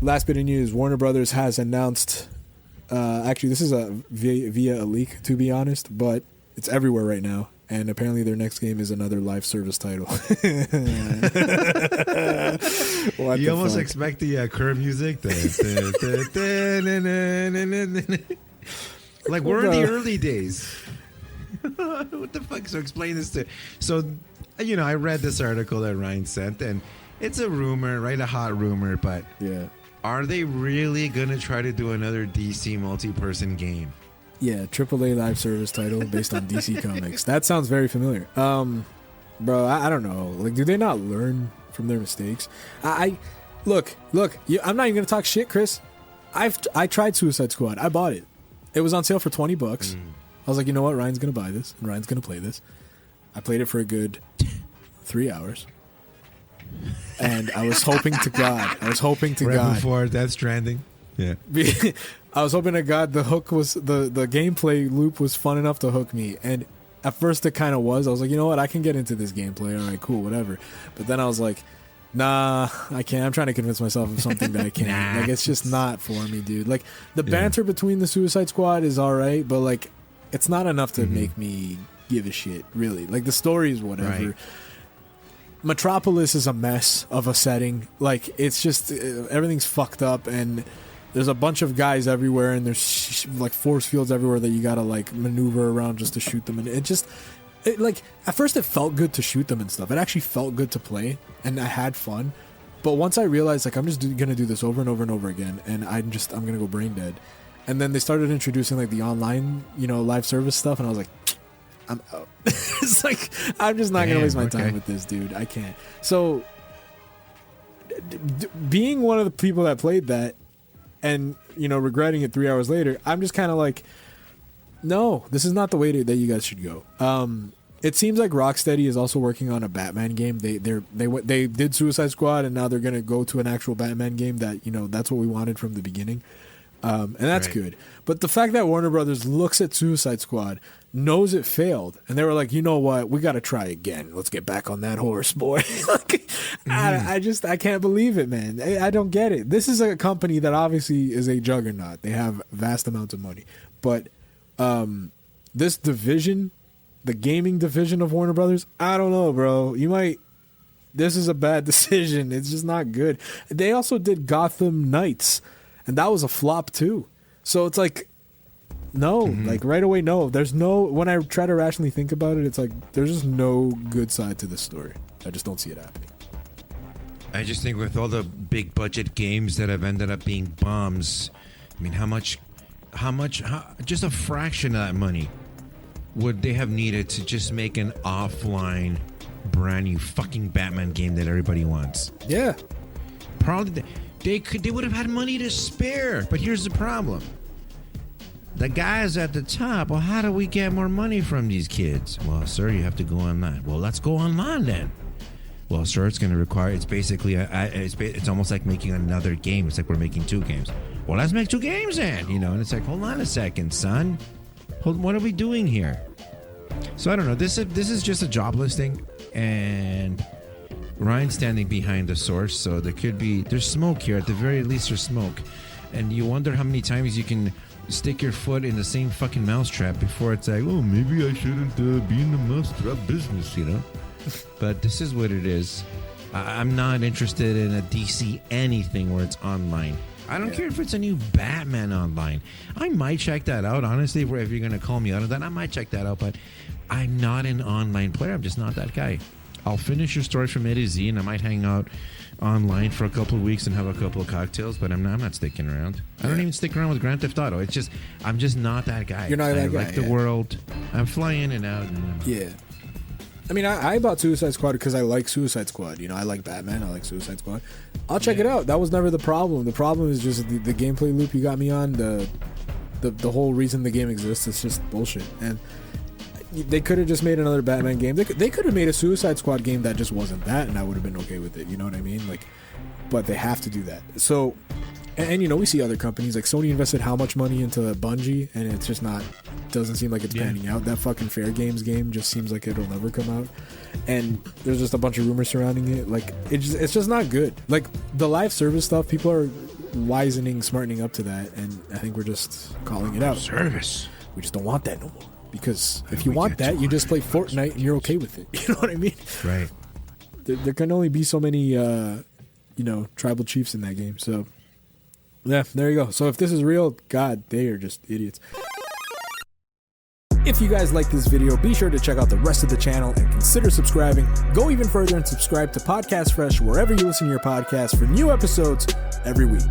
last bit of news: Warner Brothers has announced. Actually, this is via a leak, to be honest, but it's everywhere right now. And apparently, their next game is another live service title. You almost expect the Curb music. Like we're in the early days. What the fuck? So explain this to. So, I read this article that Ryan sent, and it's a rumor, right? A hot rumor, but yeah. Are they really gonna try to do another DC multi-person game? Yeah, AAA live service title based on DC Comics. That sounds very familiar. Bro, I don't know. Like, do they not learn from their mistakes? Look. I'm not even gonna talk shit, Chris. I tried Suicide Squad. I bought it. It was on sale for $20. I was like, you know what? Ryan's gonna buy this, and Ryan's gonna play this. I played it for a good 3 hours. And I was hoping to God. Right before Death Stranding. Yeah. I was hoping to God the hook was the gameplay loop was fun enough to hook me. And at first it kind of was. I was like, you know what? I can get into this gameplay. All right, cool, whatever. But then I was like, nah, I can't. I'm trying to convince myself of something that I can't. Nah. Like, it's just not for me, dude. Like, the banter between the Suicide Squad is all right, but like, it's not enough to make me give a shit, really. Like, the story is whatever. Right. Metropolis is a mess of a setting. Like, it's just everything's fucked up, and there's a bunch of guys everywhere, and there's like force fields everywhere that you gotta like maneuver around just to shoot them. And it like at first it felt good to shoot them and stuff. It actually felt good to play, and I had fun. But once I realized like I'm just gonna do this over and over and over again, and I'm gonna go brain dead. And then they started introducing like the online, live service stuff, and I was like, I'm out. It's like, I'm just not going to waste my time with this, dude. I can't. So, being one of the people that played that and, regretting it 3 hours later, I'm just kind of like, no, this is not the way that you guys should go. It seems like Rocksteady is also working on a Batman game. They did Suicide Squad, and now they're going to go to an actual Batman game that, that's what we wanted from the beginning. And that's good. But the fact that Warner Brothers looks at Suicide Squad, knows it failed, and they were like, you know what, we got to try again. Let's get back on that horse, boy. I can't believe it, man. I don't get it. This is a company that obviously is a juggernaut. They have vast amounts of money. But this division, the gaming division of Warner Brothers, I don't know, bro. This is a bad decision. It's just not good. They also did Gotham Knights, and that was a flop too. So it's like, no, like right away, no. There's no, when I try to rationally think about it, it's like, there's just no good side to this story. I just don't see it happening. I just think with all the big budget games that have ended up being bombs, I mean, how much, just a fraction of that money would they have needed to just make an offline, brand new fucking Batman game that everybody wants? Yeah. Probably they would have had money to spare, but here's the problem. The guys at the top, well, how do we get more money from these kids? Well, sir, you have to go online. Well, let's go online then. Well, sir, it's going to require, it's basically, it's almost like making another game. It's like we're making two games. Well, let's make two games then, and it's like, hold on a second, son. What are we doing here? So I don't know. This is just a job listing, and Ryan's standing behind the source, so there's smoke here. At the very least, there's smoke. And you wonder how many times you can stick your foot in the same fucking mousetrap before it's like, oh, maybe I shouldn't be in the mousetrap business, But this is what it is. I'm not interested in a DC anything where it's online. I don't care if it's a new Batman online. I might check that out, honestly. If you're going to call me out on that, I might check that out. But I'm not an online player. I'm just not that guy. I'll finish your story from A to Z, and I might hang out online for a couple of weeks and have a couple of cocktails, but I'm not sticking around. I don't even stick around with Grand Theft Auto. It's just, I'm just not that guy. You're not that guy. I like the world. I'm flying in and out. Yeah. I mean, I bought Suicide Squad because I like Suicide Squad. I like Batman. I like Suicide Squad. I'll check it out. That was never the problem. The problem is just the gameplay loop you got me on. The whole reason the game exists is just bullshit. And they could have just made another Batman game. They could have made a Suicide Squad game that just wasn't that, and I would have been okay with it. You know what I mean? Like, but they have to do that. So, and we see other companies like Sony invested how much money into Bungie, and it's just doesn't seem like it's panning out. That fucking Fair Games game just seems like it'll never come out, and there's just a bunch of rumors surrounding it. Like, it's just not good. Like, the live service stuff, people are wisening, smartening up to that, and I think we're just calling it out. Service. We just don't want that no more. Because if you want that, you just play Fortnite and you're okay with it. You know what I mean? Right. There can only be so many, tribal chiefs in that game. So, yeah, there you go. So if this is real, God, they are just idiots. If you guys like this video, be sure to check out the rest of the channel and consider subscribing. Go even further and subscribe to Podcast Fresh wherever you listen to your podcasts for new episodes every week.